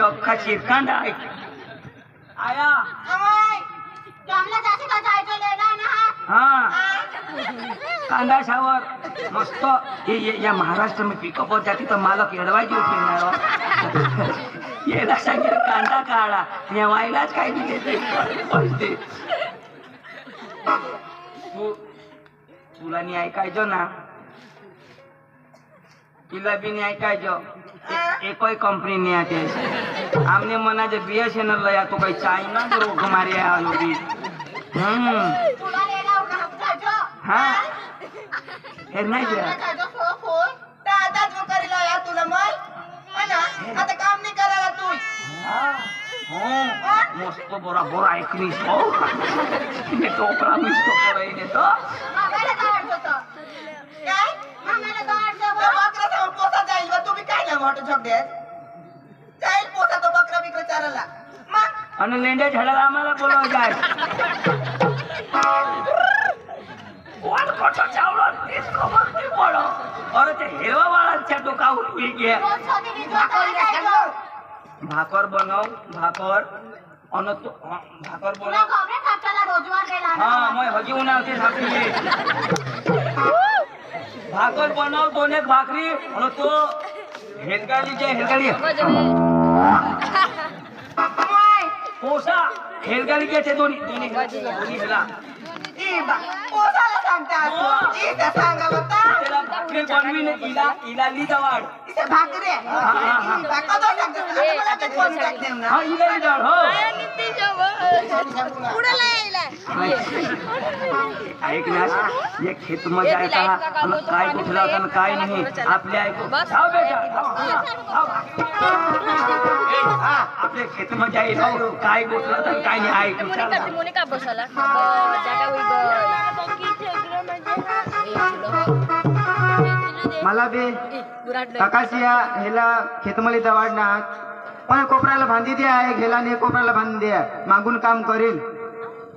अख्खा चिरकांडा आया हाँ कांदा शावर मस्त या महाराष्ट्र में पिकअप हो जाती तो मालक एडवायची उठणार याला सांगेल कांदा काढा नेवायलाच काय दिले पैसे तुला नाही ऐकायचो ना तिला बी नाही ऐकायचो एकही कंपनी नहीं आती आमने मना जो BSNL या तो कहीं चाइना जो हमारे यहाँ होगी हाँ है नहीं क्या दादा जो करेला यार तुला मल है ना आता काम नहीं करायला तू हाँ मस्त बोरा बोरा एक नहीं सो ये टोकरा में तो बोरा ही नहीं तो मामाला काय होतं काय मामाला काय होतं बकरा समोर पोसा जाईल तू बी काय ना मोठं झोपडे जाईल पोसा तो बकरा बिकरा चारायला मग आणि लेंड्या झाडाला आम्हाला बोलावं जाय वर कोटा चावला तेच खबर नाही पडो अरे ते हिरवा वाळाच्या डोकावर उभी गे भाकर बनव भाकर अन तो भाकर बनव हाँ मैं हजी उन्हाळते सापडी भाकर बनव दोन एक भाकरी अन तो हेलगाडी जे हेलगाडी पोसा हेलगाडी घ्यायचे दोन्ही हेला पोसाला सांगता इथं सांगा बघा त्याला भाकरी बनवीने इला लिदा वाढ इथे भाकरी कधी सांगता मला ते कोण टाकते ना हाँ इला लिदा हो पुढे यायला ऐक ना ये खेत मध्ये जायचा आणि काय कुठला होता आणि काय नाही आपले ऐकू जाऊ बेटा आपले खेत मध्ये जायचं काय कुठला होता आणि काय नाही ऐकू मला बी काकाशिया हेला खेतमली दवाडणार पण कोपऱ्याला बांधी द्या आहे घेला ने कोपऱ्याला बांधून द्या मागून काम करील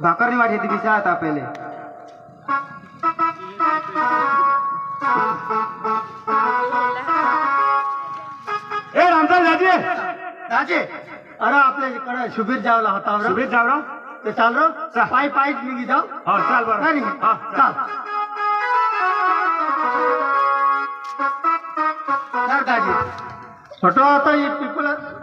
भाकरनी वाट येते दिसा आता पहिले ए रामदास राजे राजे अरे आपल्याकडे शुभीर जावला होता सुबेद जावरा ते चाल रो पाय पाय निघी जाऊ हाँ चल बरं नाही हाँ चाल दादाजी फोटो आता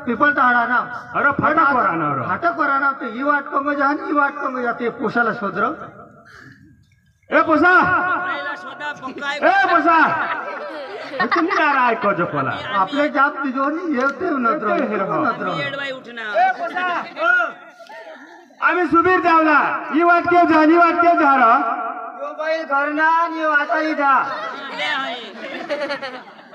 पीपल ताडा ना अरे फाटक वर आणा रे फाटक वर ना ते ही वाट कंग जा ही वाट कंग जा ते पोसाला शोधर ए पोसा ए पोसा तुम्ही काय ऐको जपला आपले जाप दिजो नी येते नत्र ए पोसा आम्ही सुबीर जावला ही वाट केव जा रा यो बैल घरना नी वाटाली जा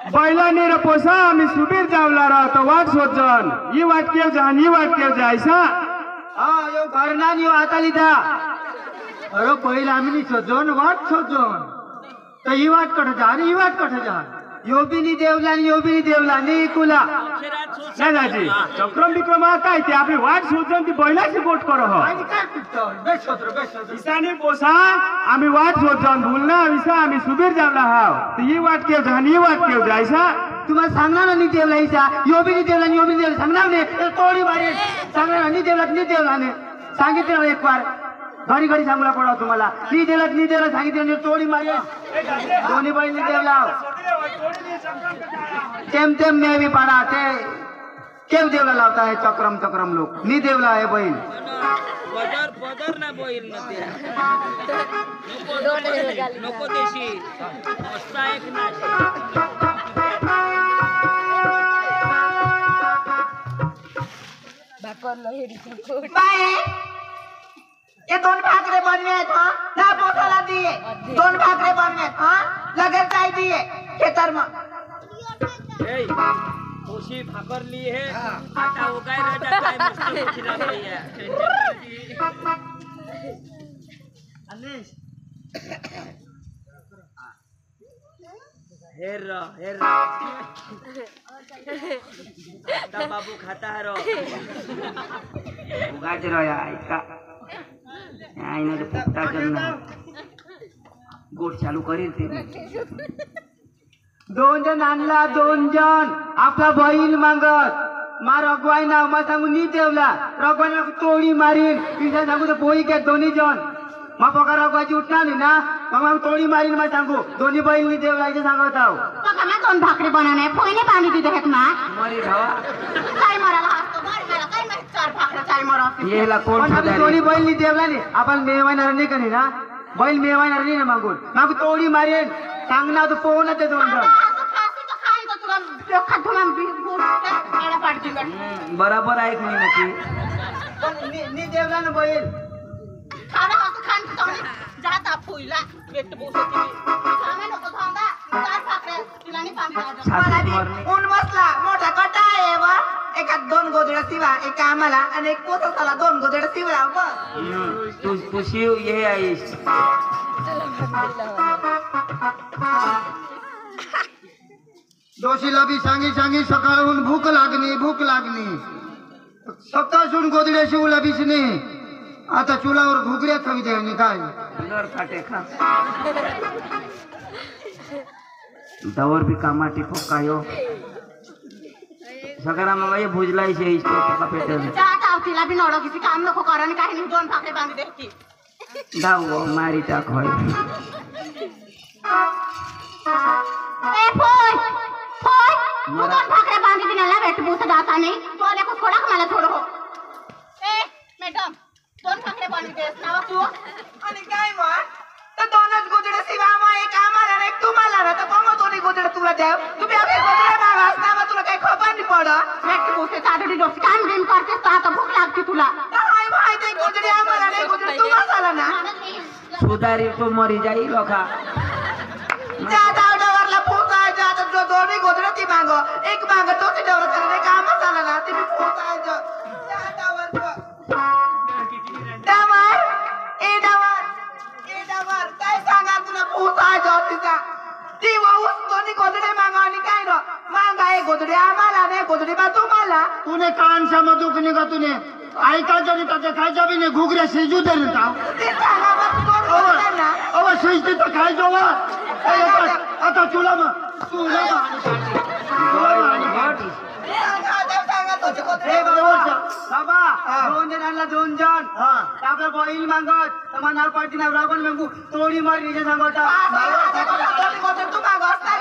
बैलानी रे पोसा आम्ही सुबीर जावला रा तो वाट शोधन ही वाट केव जायसा हा यो घरना नी वाटाली जा अरे बैल आम्ही शोधन वाट शोधन तर ही वाट कठ जा आणि ही वाट कठ जा यो बी नी देवला नी कुला नाही दाजी चक्रम विक्रम काय ते आपली वाट शोधन ती बैलाची गोट करो हो आणि काय पिटतो बेशोद्र ईसानी पोसा आम्ही वाट शोधन भूलना विसा आम्ही सुबीर जावला हाव तर ही वाट केव जायसा तुम्हाला सांगणार ना नी देवला इसा यो बी नी देवला सांगणार ने तोडी मारे सांगणार नी देवला ने सांगितलं एक बार घडी सांगला पडा तुम्हाला नी देवला सांगितलं तोडी मारे दोन्ही बैल नी देवला तेम मे भी पड़ा ते केव देवला लावता है चक्रम लोग नी देवला है बैल बदर ना बोईल ना ते नको देशी मस्त एक बाय ये दोन भाकरे बनवे आहेत हा ना पोसाला दिए दोन भाकरे बनवे आहेत हा लगेच जाई दिए खेतर में कोशी भाकर ली है आटा उगाय राजा काय मस्त खिला रही है हेर आता बाबू खाता है रो उगाच रो या ऐका आईने तो पुट्टा करना गोट चालू करील ते दोन जण आपला बैल मागत मा रघवाई ना मा सांगू नी देवला रघवाई तोडी मारीन पिसा सांगू तर पोई के दोन्ही जण मा पका रघवाची उठणार नाही ना मग तोडी मारीन मा सांगू दोन्ही बैल नी देवला इथे सांगत आहो पका दोन भाकरी बनाने फोईने पाणी दिले आहेत मा मरी धावा काय मराला असतो मला काय माहित 4 भाकऱ्या काय मरा येला कोण पण आम्ही दोन्ही बैल नी देवला नाही आपण मेवायणार नाही कधी ना बैल मेवायणार नाही ना मागून मग तोडी मारेन सांगणार तू पोहून ते दोन जण बराबर ऐक मी नक्की नी देवला ना बैल सासूच मरणे ऊन बसला मोठा कटा आहे बा एका 2 गोदड्या शिवा एका आम्हाला आणि एक पोसाला 2 गोदड्या शिवला बस तू शिव ये आईस दोषीला बी सांगी सकाळहून भूक लागली सकाळसून गोदड्या शिवला बीच नाही आता चुलावर घुगऱ्या खावी द्यायनी काय घर फाटे खा दवर भी कामाटी फोकायो सगळा मग ये भुजलाई से इसको पका पेटल तिला बी नवडो किती काम नको कर आणि काही नाही 2 भाकरी बांधू दे की दाव मारी टाक होय ए फोय तू 2 भाकऱ्या बांधी दिनाला भेट बुस जाता नाही तो आले को थोडा मला थोडं हो ए मॅडम 2 भाकऱ्या बांधी देस नावा तू आणि काय मग तर 2च गोदड्या शिवा मग एक आम्हाला आणि एक तुम्हाला ना तर कोण 2 गोदड्या तुला द्याव तुम्ही आपल्या गोदड्या मागास ना मग तुला काही खबर नाही पडत भेट बुस साडडी डोस काम बिन करतेस तर आता भूक लागते तुला काय माहिती गोदडी आम्हाला नाही गोदडी तुम्हाला झाला ना सुधारी तो मरी जाई लोका त्या दावडावरला पोचायचं आता जो 2 गोदड्या ती मागो एक माग तो ती डवर करणे काम झाला ना तुम्ही पोचायचं त्या दावर डावर काय सांगा तुला पोचायचं तिचा ती वाऊस 2 गोदडे मागा आणि काय न मागा एक गोदडे आम्हाला नाही गोदडे बा तुम्हाला तूने कान सामा दुखने का तूने ऐकायचं नाही त्याच्या खायच्या बी नाही घुगऱ्या शिजू दे ना ते सांगा मग 2 गोदड्या ना अव शिजते तर खायचो वा आता तुला मग बाबा 2 जणांना 2 जण आपलं बैल मागत तुम्हाला पाठी ना रावण मागू तोडी मार निजे सांगत तू मागो असता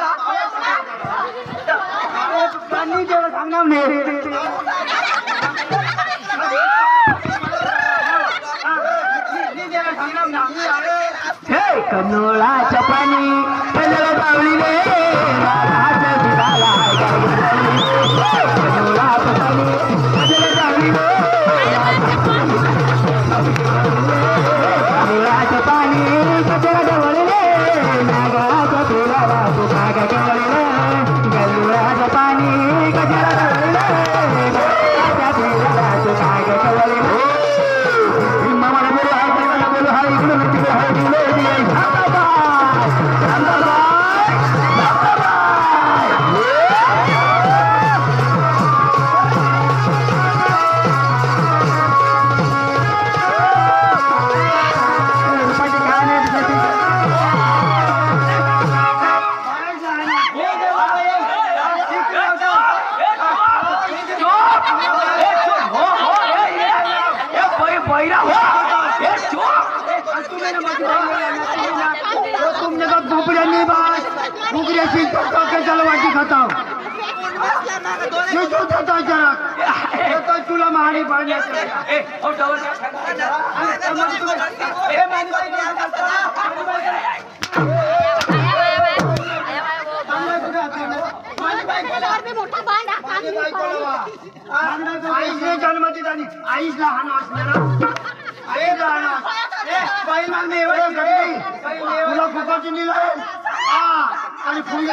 पाणी जेवण सांगणार नाही हे कन्नोळाच्या पाणी कन्नोळा पावली रे कन्नोळाचं पाणी कन्नोळा पावली रे कन्नोळाचं पाणी कन्नोळा डवळी रे नागाच्या पेराला तू नागा डवळी रे कन्नोळाचं पाणी कन्नोळा डवळी रे नागाच्या पेराला तू नागा डवळी रे मामाला बोलू हाय इकडून तिकडे हाय वाटी खाता तुला महाडी आईसने जन्मती झाली आईस लहान असणार तुला फुकाची निघाल आणि फुल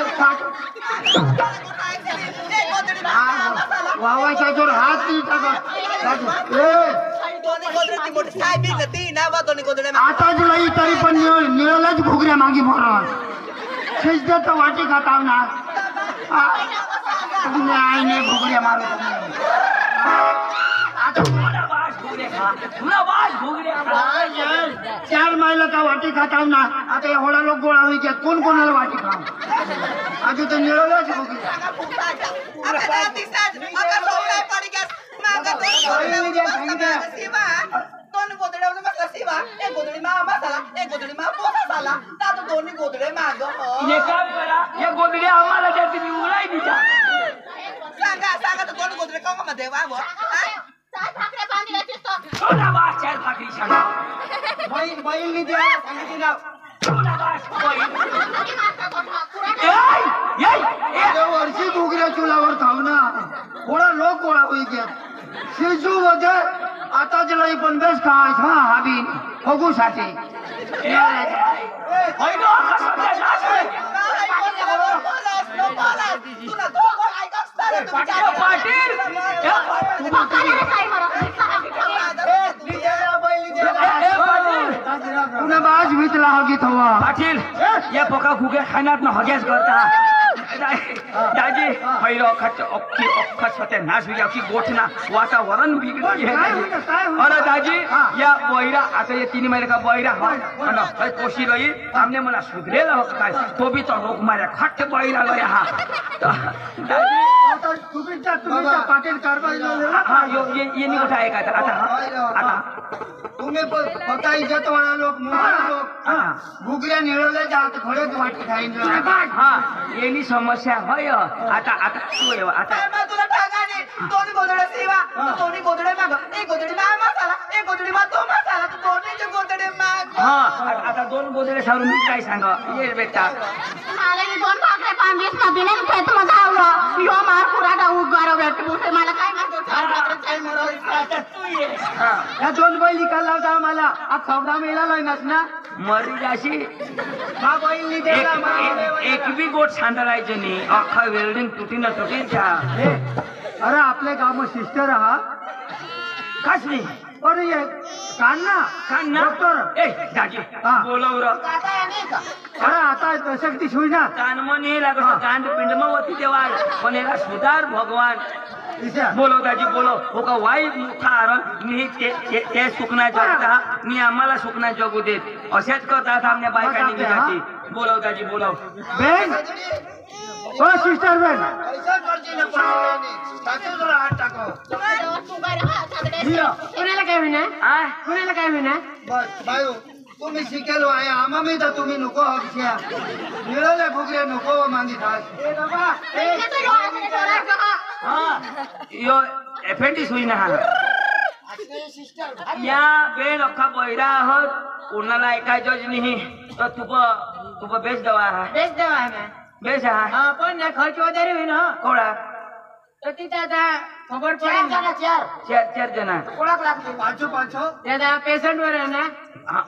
वावाच्या जोर हात आता जुलाई तरी पण निळलंच घुगऱ्या मागे मोर शिजत तर वाटी खाताव ना आईने घुगऱ्या मारत घुगरे खा तुला वाट घुगरे खा 4 मायला का वाटी खाताव ना आता एवढा लोक गोळा होई गेत कोण कोणाला वाटी खाव आधी तर निळवलंच घुगरी सांगा फुकटाच्या. आता त्या दिवसात अगं सोवलाय पडी गॅस. मागं दोन गोदड्यावर बसला शिवा. एक गोदडी मा मसाला, एक गोदडी मा पोसा झाला. आता दोन्ही गोदडे माग हे काम करा हे गोदडे आम्हाला द्या तुम्ही उराई दिजा सांगा तर दोन गोदडे का मध्ये वाव. 4 भाकऱ्या बांधल्या दिसतो. तुला वाट 4 भाकरी सांगा बैलनी द्यायला सांगितली ना तुला वाट होईल आणि मारता गोठा पुरा माझ्या वर्षी घुगऱ्या चुलावर खाव ना थोडा लोक गोळा होई गेत शिजू मध्ये आता जरा पण बेस खाय हा हाबी फगूसाठी तुला दोघं ऐका असतात पाटील पप्पाला काय मारत पुन्हा बाज वितला हगी थवा पाटील या पोका घुगे खाण्यात न हगेच करता दाजी पहिलो अख्खा सत्य नाश होईल अख्खी गोठना वातावरण बिघडली अरे दाजी या बैरा आता ये 3 महिने का बैरा हो कोशी रही हमने मला सुधरेला हो काय तो भी तो रोग मारे खट्ट बैरा लय हा दाजी तुम्ही पाटील कारभार हा ये नहीं उठाए का आता तुम्ही पता इज्जत वाला लोक मोठा लोक घुगऱ्या निळवले जात खडेच वाटी खाईन हा येनी समस्या होय आता तू ये आता तुला टाकाने दोन्ही गोदडे शिवा. दोन्ही गोदडे माग. एक गोदडी मा मसाला, एक गोदडी मा तो मसाला. दोन्हीचे गोदडे माग. हा आता 2 गोदरे सारून मी काय सांग ये बेटा मला 2 भाकऱ्या बांधलीस ना बिना खेत मध्ये आवलं यो मार पुराटा उगारो भेट बुसे मला काय माहिती 4 भाकऱ्या काय मरवली आता तू ये या 2 बैल निकाल लावता आम्हाला आ खवडा मेला लयनास ना मरी जाशी हा बैल नि देला एक भी गोट सांडरायचं नाही अख्खा वेल्डिंग तुटीन अरे आपल्या गाव सिस्टर हा कसली अरे ये कान ना डॉक्टर ए दाजी हा. बोलव र आता याने का? अरे आता शक्ती होई ना कानमा नाही लागत कांड पिंडमा होती तेव्हा पण याला सुधार भगवान इशा बोलव दाजी बोलव हो का वाईट मोठा आरण मी ते सुकना जगता मी आम्हाला सुकना जगू देत असेच करतात आमच्या बायका निघाची बोलव दाजी बोलव बेन ओ सिस्टर बेन कुणाला काय म्हणा आ कुणाला काय म्हणा बायो तुम्ही शिकेलो आहे आम्हा मी तर तुम्ही नको हक्ष्या मिळवले घुगरे नको मांगी खास ए बाबा हा यो एपेंडिक्स होईना हा या बेन अख्खा बैरा आहोत कोणाला ऐकायचंच नाही तर तुप बेच दवा हा बेस देवा ना बेच हा हा पण ना खर्च वगैरे होईल हा कोळा तर तिथे आता खबर पडेल ना 4 जण ओळख लागते पाचो त्याचा पेशंट वर आहे ना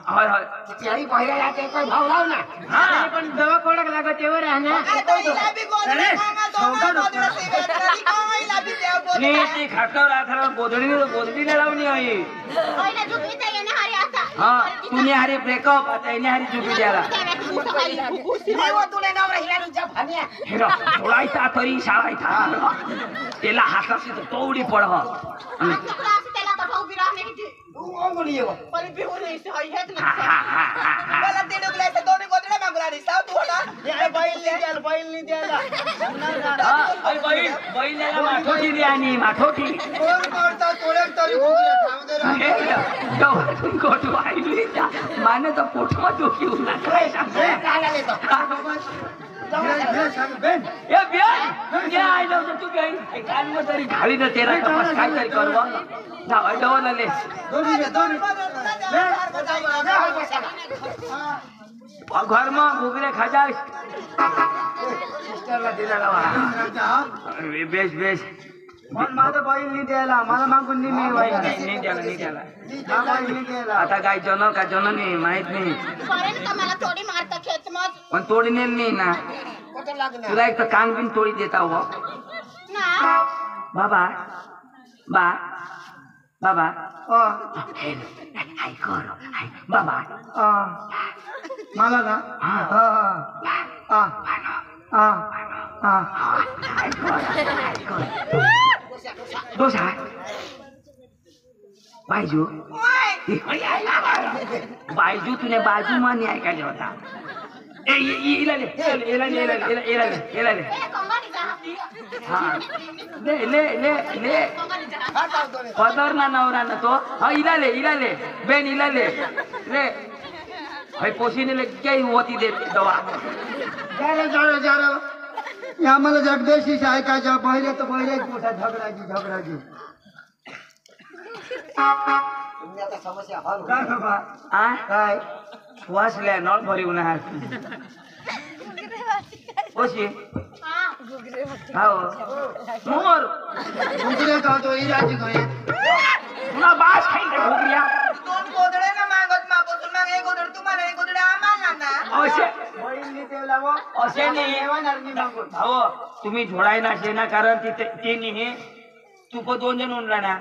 होय होय त्याही पहिला काही भाव लाव ना हा पण दवा कोळख लागत तेवर आहे ना आता हिला बी गोदडे मागा, दोघं गोदडे शिव्यात. कधी का हिला बी त्या गोदडे नी ती खाटकावर आखरा गोदडीने लावणी आहे पहिला झुकवीचा येणे हारी असा हा तुने हारी ब्रेकअप आता येणे हारी चुकी द्याला मी व तुले नवरा हिला तुझ्या भान्या. हेरो थोडायचा तरी शाळायचा त्याला हाताशी तोडी पड मला ते डुकलायचं दोन्ही गोदडे मागून आली. साव तू होता. बैल द्यायला बैल माठोटी द्या आणि माठोटी कोण करता तोडेल तरी घुगरे खाऊ दे गोटू आईली मानेचा पोटमा दुखी होणार काय बेन ए बियान ये आइलो तू बेन कान में तरी घाली न तेरा तपास काय तरी करवा ना अडवला ले दोन्ही घर में घुगरे खा जाए सिस्टरला दिला लावा बेस माझं बैल नाही द्यायला मला मागून नाही द्याला आता काय जन का जन नाही माहित नाही मला थोडी मारता खेच मग पण तोडी नेल नाही ना तुला एक तर कान बिन तोडी देता हो ना बाबा बाबा अ, हाय कर हाय बाबा मला ना हाय कर दोष आहे बायजू बायजू तुने बाजू मान ऐकायला होता हा ले ले ले ले पदर ना नवरा ना तो हा इलाले बेन इलाले ले भाई पोशीने ले क्या होती दे दवा जारो आम्हाला जगदेशी ऐकायच्या पहिले तर पहिले मोठा झगडाची काय बाबा काय वाचल्या नळ भरी उन्हा पोशी हो मोर दुसरे खातो इराची काय पुन्हा बास खाईन घोगऱ्या दोन गोदडे ना मागत मागून मग एक गोदड तुम्हाला एक गोदडे आम्हाला ना असे बहिणी देवला वो असे नाही येणार नाही मागून हो तुम्ही झोडाय नाशे ना कारण तिथे ते नाही तू 2 जण उनला ना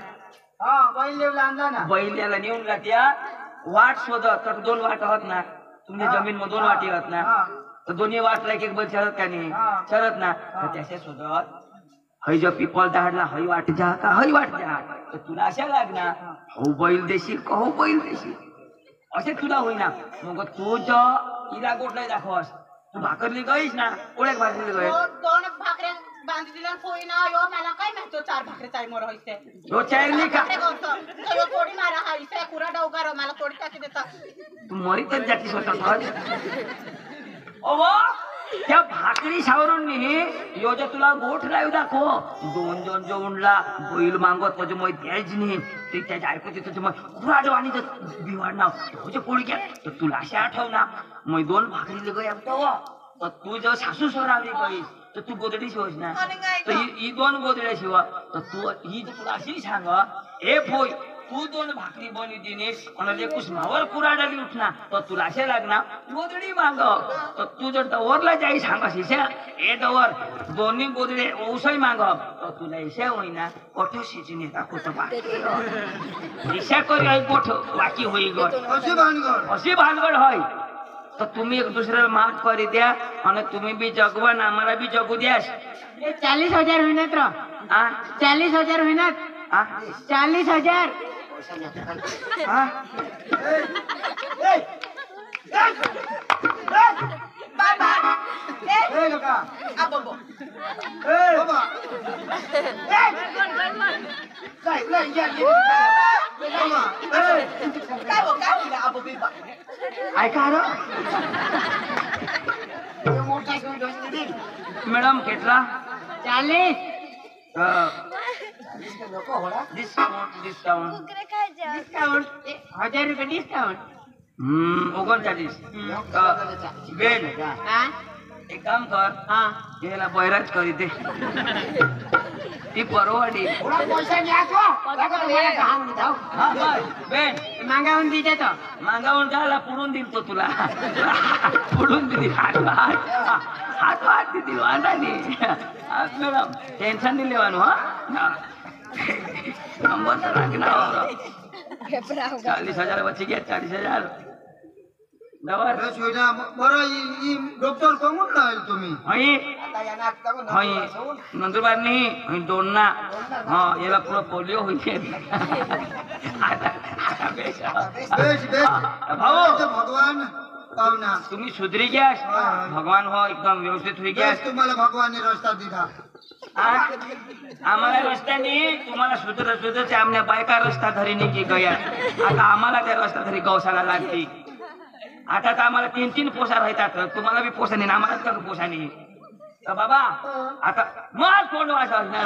हा बैल देवला आणला ना बैल्याला नेऊन त्या वाट शोधत तर 2 वाट आहोत ना तुमच्या जमीन मध्ये 2 वाटी आहोत ना तर दोन्ही वाटला एक बैल चरत का नाही चरत ना तर त्याच्या शोधत हई जो पिपल दाडला हई वाट जा का हई वाट जा तर तुला अशा लागना हो बैल देशी कहो बैल देशी असे तुला होईना मग तू जो इरा गोठला दाखवस तू भाकरली गईस ना ओळख भाकरली गई दोन भाकऱ्या बांधी दिल्या पोई ना यो मला काय माहितो 4 भाकरे चाय मोर होईसे तो चायरली का यो थोडी मारा हाईसे कुरा डवगार मला थोडी टाकी देता तू मरीतच जाती स्वतः ओ त्या भाकरी सावरून नाही यो जे तुला गोठ लावू दाखव 2 जण जो उंडला बैल मागवत म्हणजे मग द्यायच नाही ते त्याच्या ऐकत येतं मग कुराडवाणी बिवाड नाव म्हणजे कोणी घ्या तर तुला असे आठव ना मग 2 भाकरी गया तर तू जर सासू सोरावली गईस तर तू गोदडी शिवस ना तर ही 2 गोदड्या शिवा तर तू ही तुला अशी सांग ए फोय तू 2 भाकरी बनी दिनेस आणि कुसमावर कुराडाली उठना तर तुला असे लागणार गोदडी मागव तर तू जर दवरला जाई सांगास ए दवर दोन्ही गोदडे औषध मागव तर तुला इशा होईना कोठ शिजून येता कोठ बाकी इशा करी कोठ बाकी होई गड अशी भानगड होय तर तुम्ही एक दुसऱ्याला माफ करी द्या आणि तुम्ही बी जगवा ना आम्हाला बी जगू द्यास 40,000 होईनात रा 40,000 होईनात 40,000 बाबा ए लोका आबो ए बाबा नाही या बाबा काय होईल आबो बिबा ऐका मॅडम કેટલા 40 डिस्काउंट 1000 रुपये डिस्काउंट 39 बेन एक काम कर याला बैराज करी दे ती परवडी बेन मागावून दिते तो मागावून त्याला पुढून दिल तो तुला पुढून दिली हात दिली वांडानी मॅडम टेन्शन नाही लेवानु हा नंबर तर लागणार 40,000 बची घ्या 40,000 दवा बरं डॉक्टर कोण लावेल तुम्ही नंदुरबार नाही दोन्ना याला पुढं पोलिओ होईल भाऊ भगवान पावना तुम्ही सुधरी गॅस भगवान हो एकदम व्यवस्थित होई गॅस तुम्हाला भगवानने रस्ता दिला आम्हाला रस्ता नाही तुम्हाला सुधरच आमच्या बायका रस्ता धरी नाही की गया आता आम्हाला त्या रस्ता धरी गौशाला लागते आता तर आम्हाला 3 पोसा राहतात तुम्हाला बी पोसा नाही आम्हाला तर पोसा नाही तर बाबा आता मग कोण वाचणार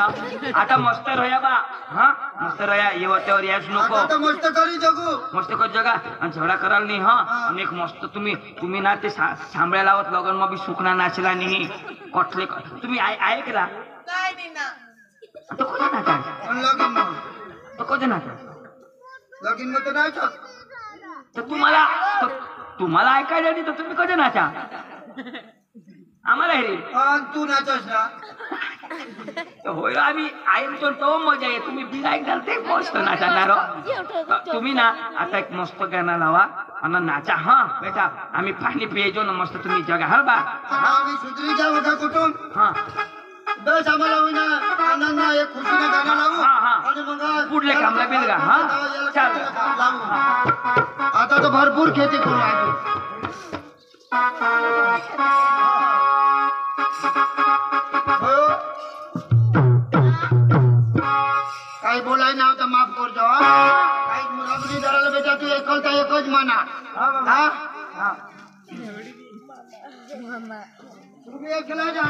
आता मस्त रया बा हा मस्त रया येवत्यावर याच नको मस्त करी जगू मस्त कर जगा आणि झगडा कराल नाही हा आणि एक मस्त तुम्ही ना ते सांभाळायला लावत लगन मग बी सुकना नाचला नाही कटले तुम्ही ऐकला काय दिना तो कोणा नाचा लगीन तो कोणा नाचा लगीन मध्ये नाही तर तुम्हाला ऐकायला नाही तर तुम्ही कधी नाचा आम्हाला हे तू नाचस ना होय आम्ही ऐकतो तो मजा आहे तुम्ही बिना ऐकाल ते मस्त नाचणार तुम्ही ना आता एक मस्त गाणं लावा आणि नाचा हा बेटा आम्ही पाणी पियायचो ना मस्त तुम्ही जगा हा बा आम्ही सुधरी घ्या मोठा कुटुंब हा बस आम्हाला होईना आनंद एक खुशीनं गाणं लावू हा, हा. आणि मग पुढले कामला बिल का हा चाल आता तर भरपूर खेती करू आहे काही बोलाय ना तर माफ करतो काही मुलामुली धरायला बेटा तू एकलता एकच म्हणा हा तुम्ही एकला जा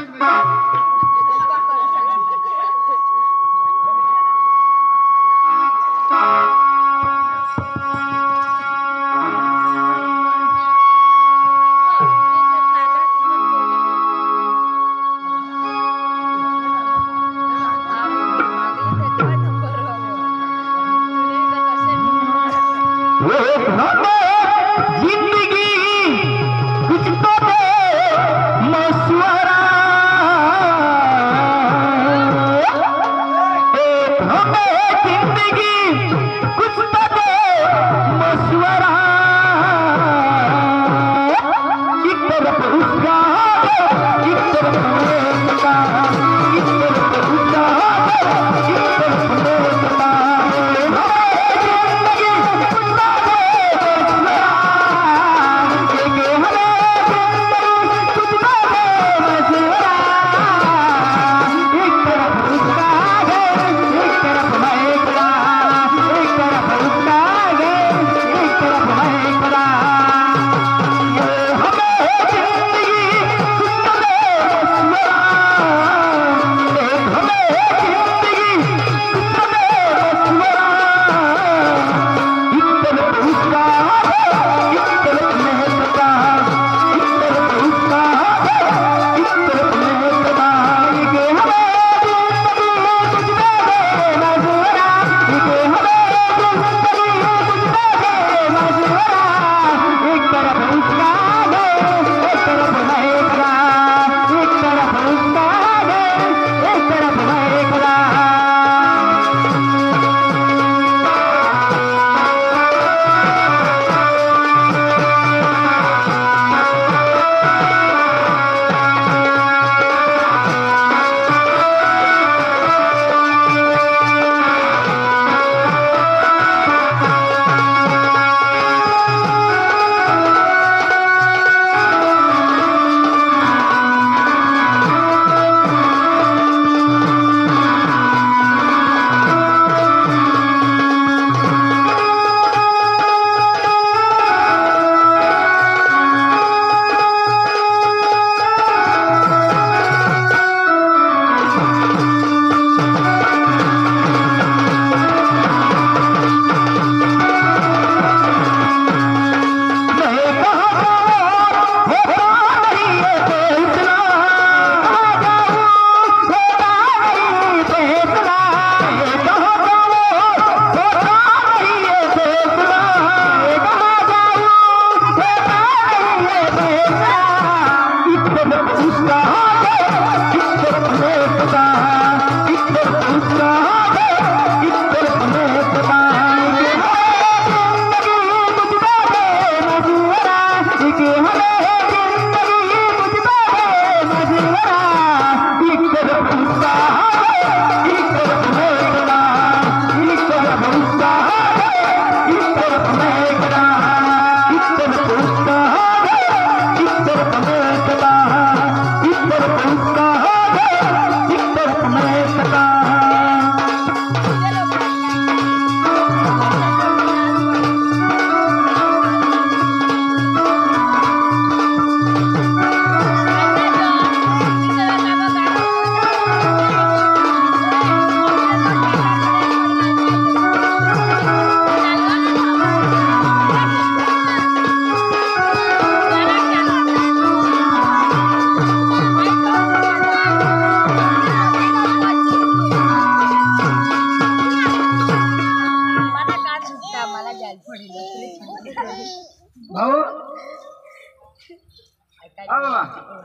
भाऊ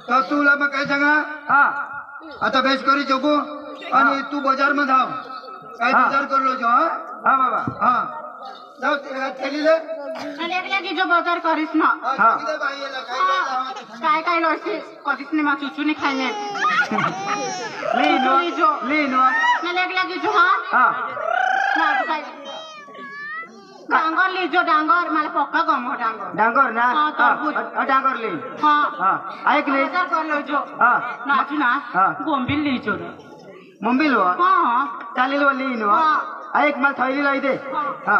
तो तुला मग काय सांगा हा आता बेस करी जगू आणि तू बाजार मध्ये धाव काय बाजार करलो जो हा बाबा हा जाऊ थैलीले लेकल्या की जो बाजार करीस ना हा काय काय लोसे कधीच नाही मा चुचुनी खायने लीनो ना लेकल्या की जो हा हा ना काय डांगर लीजो डांगर मला पक्का गम हो डांगर डांगर ना हा, तरबूज. डांगर ले हाँ ऐक ले बाजार कर लो जो हा नाचू ना हा. गोंबिल लीजो मुंबईलो हाँ चालेल व लिहिनो हा. ऐक मला थैली लाई दे हा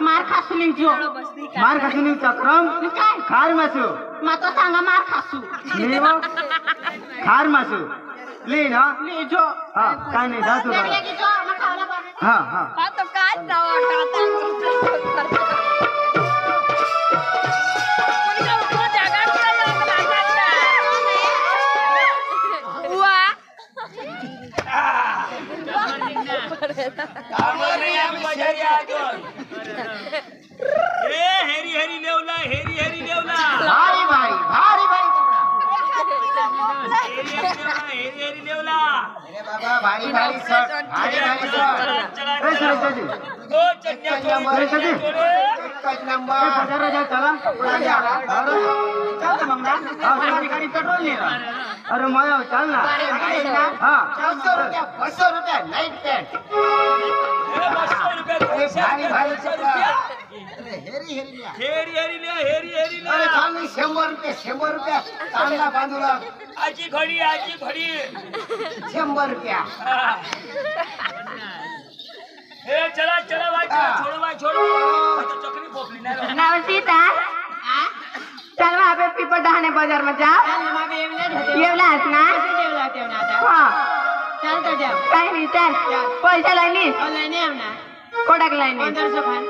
मार खासू लीजो मार खासून चक्रम काय खार मासू मा तो सांगा मार खासू लिहो खार मासू लिहि ना लीजो हा काय नाही जा तू लगेच लीजो मग खावला पाहिजे हा हा आता काय हेरी हेरी लेवला हेरी हेरी लेवला भारी भारी भारी भारी कपडा हेरी हेरी लेवला अरे बाबा भारी भारी शर्ट भारी भारी शर्ट ए सरस्वती ओ चन्या सरस्वती एकच नंबर बाजार जा चला कपडा घ्या चल मग ना गाडी गाडी पेट्रोल नाही अरे माया चल ना हा 200 रुपया नाईट पॅन्ट भारी भारी कपडा हेरी हेरी लिया हेरी हेरी ले हेरी हेरी ले अरे खाली 100 रुपया चांगला बांधूला आजी घडी 100 रुपया हे चला चला भाई छोड़ो तो चकरी पोपली ना नवसीता चल वहाँ पे पीपल डहाने बाजार में जाओ येवलास ना हाँ चल तो जाओ काही नाही चल पैसा लायली ऑनलाईन आहे ना कोडाक लायनी 1500 खान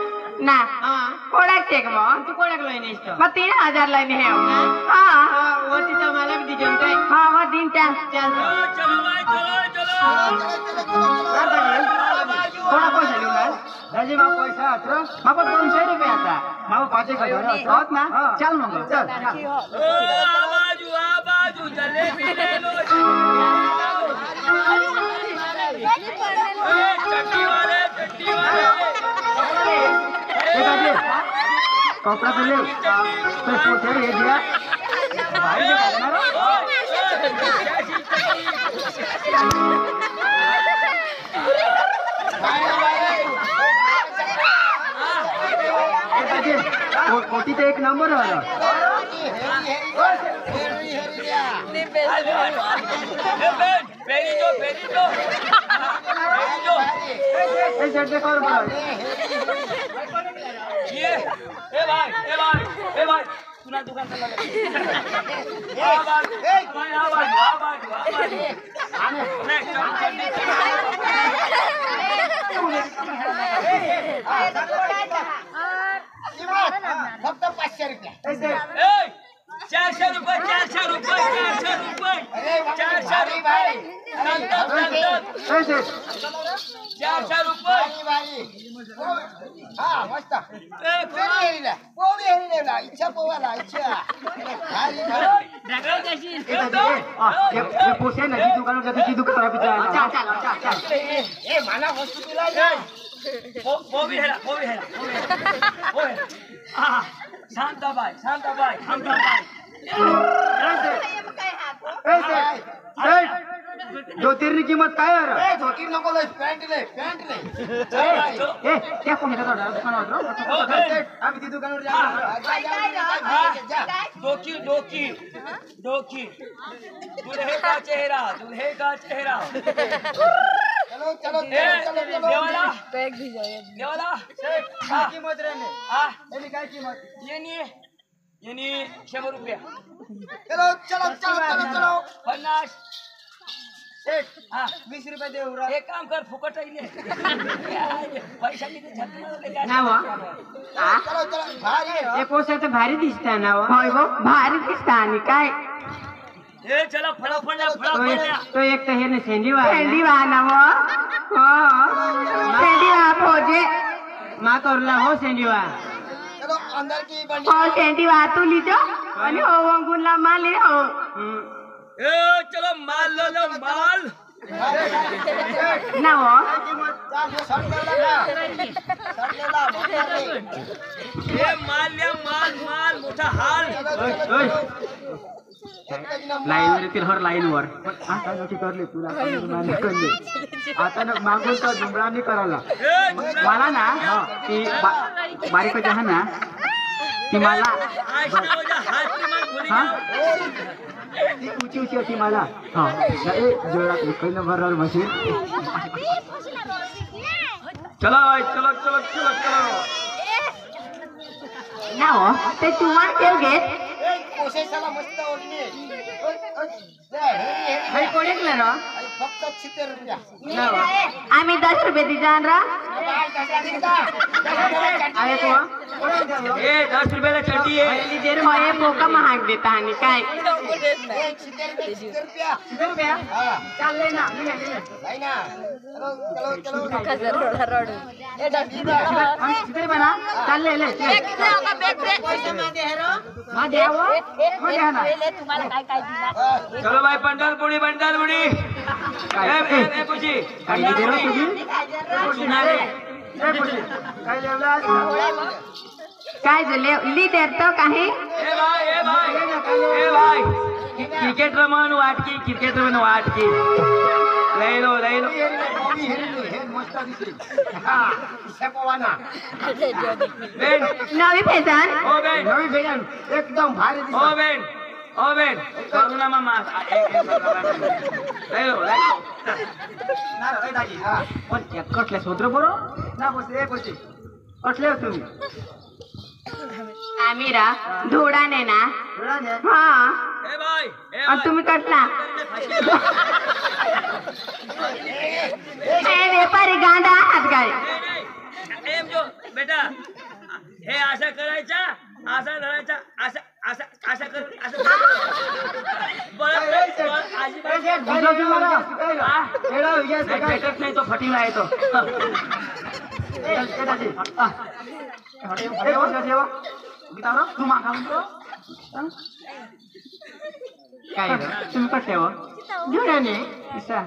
ना हाँ कोडाक चेक मग तू कोणाक लाईन असतो मग 3000 लायनी है हाँ? हाँ वो तिथं मला बी दिजन काय हाँ वो दिन चल चल चलो भाई चलो थोडा पैसा लिहून आण राजे मग पैसा अत्र मग 200 रुपये आता मग 5,000 होत ना चल मग चल आबाजू जलेबी ले लो चट्टी वाले कपड़ा तो ले तो पोते ये दिया भाई कोटी तो एक नंबर वाला फेरी दो ए सेट देखो बोलो ये ए भाई सुना दुकान चला फक्त 500 रुपया 400 रुपये 400 रुपये 400 रुपये ए सेट 400 रुपये हा मस्त कोणी हेरीला इच्छा पोवाला इच्छा ये पोसे ना की दुकान जाते की दुकान तरफ चल ए मला वस्तू दिला वो भी है शांताबाई ए सेट धोतीर किंमत काय आहे ए धोती नको ले पॅन्ट ले चल भाई ए त्या कोण येतो दुकानावर आम्ही ती दुकानावर जा डोकी दूल्हे का चेहरा चलो देवाला किंमत रे हाँ यानी काय किंमत यानी 100 रुपया चलो 50 सेट हाँ 20 रुपये दे उरा एक काम कर फुकट आहे पैसा किती छाती ना वो चलो भारी हे पोसे तर भारी दिसता ना वो होय गो भारी दिसता आणि काय ए चला फळाफळ तो एक तर हे ना सेंडी वाहना वो सेंडी वा पोजे मा करला हो सेंडी वा चलो अंदर की बंडी हो सेंडी वा तू लिजो आणि हो वंगुला माले हो ए चलो माल लो माल ना हो हे माल्या माल मोठा हाल लाईन येतील हर लाईनवर आता नक्की करले तुला करले आता ना मागून तर जुमरानी करायला मला ना ती बारीक आहे ना ती मला हा ती ऊंची ऊंची होती मला हा जोरात इकडनं भरणार मशीन चलो चलो चलो चलो चलो ना हो ते तुम्हाला ठेव घेत आम्ही 10 रुपये दी जान रा ए 10 रुपयाला चड्डी आहे होय पोका महाग देता आणि काय चालले ना चालले चलो भाई पंढरपुरी पंढरपुरी पूछी काय झाले लिहित तो काही ए भाई क्रिकेट रमन वाटकी लय लो नवी फॅशन ओ बेन एकदम भारी ओ बेन करुणा मामा लय लो पण कटले सोत्र बरो ना बसले कटले तुम्ही आम्ही रा धोडाने ना हा ए भाई आणि तुम्ही कटला हे व्यापारी गांडा आहात काय एम जो बेटा हे आशा करायचा आशा धरायचा आशा कर भेटत नाही तो फटिंगला येतो काय तुम्ही कटले हो धोडाने इसा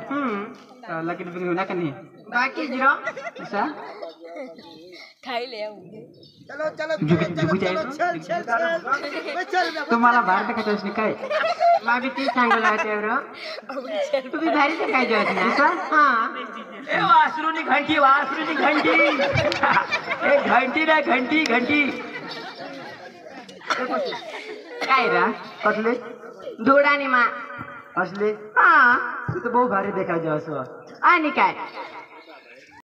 लकी बिंग ना कनी बाकी जिरो इसा तुम्हाला बाहेर टाकायचं असणे काय बाबी ती सांगायला तुम्ही भारी काय जेवत ना हा ए वासरूनी घंटी ए घंटी नाही घंटी काय रा कटले धोडाने मा असले हा तू तर बहुत भारी देखायचं असं आणि काय